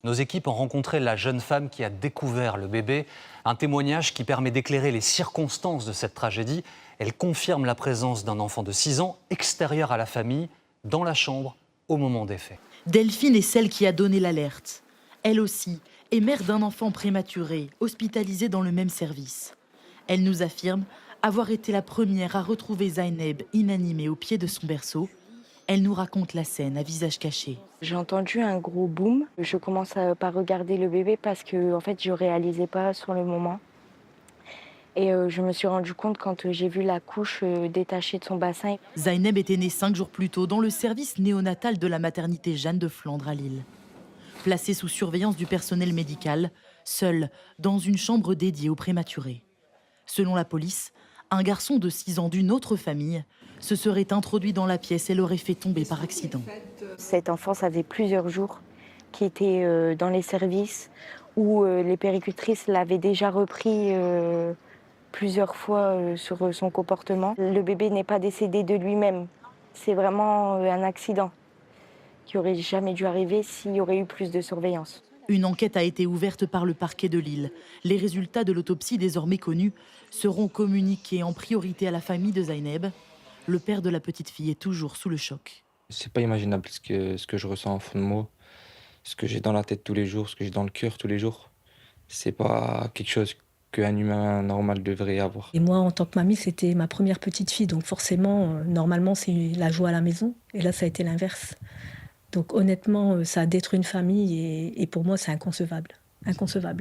Nos équipes ont rencontré la jeune femme qui a découvert le bébé. Un témoignage qui permet d'éclairer les circonstances de cette tragédie. Elle confirme la présence d'un enfant de 6 ans, extérieur à la famille, dans la chambre, au moment des faits. Delphine est celle qui a donné l'alerte. Elle aussi est mère d'un enfant prématuré, hospitalisé dans le même service. Elle nous affirme avoir été la première à retrouver Zaineb inanimée au pied de son berceau. Elle nous raconte la scène à visage caché. J'ai entendu un gros boom. Je commence par regarder le bébé parce que en fait, je ne réalisais pas sur le moment. Et je me suis rendu compte quand j'ai vu la couche détachée de son bassin. Zaineb était née 5 jours plus tôt dans le service néonatal de la maternité Jeanne de Flandre à Lille. Placée sous surveillance du personnel médical, seule dans une chambre dédiée aux prématurés. Selon la police, un garçon de 6 ans d'une autre famille se serait introduit dans la pièce et l'aurait fait tomber par accident. Cet enfant, ça faisait plusieurs jours qu'il était dans les services où les puéricultrices l'avaient déjà repris plusieurs fois sur son comportement. Le bébé n'est pas décédé de lui-même. C'est vraiment un accident qui n'aurait jamais dû arriver s'il y aurait eu plus de surveillance. Une enquête a été ouverte par le parquet de Lille. Les résultats de l'autopsie désormais connus seront communiqués en priorité à la famille de Zaineb. Le père de la petite fille est toujours sous le choc. C'est pas imaginable ce que je ressens en fond de moi, ce que j'ai dans la tête tous les jours, ce que j'ai dans le cœur tous les jours. C'est pas quelque chose qu'un humain normal devrait avoir. Et moi, en tant que mamie, c'était ma première petite fille. Donc forcément, normalement, c'est la joie à la maison. Et là, ça a été l'inverse. Donc honnêtement, ça a détruit une famille et pour moi, c'est inconcevable. Inconcevable.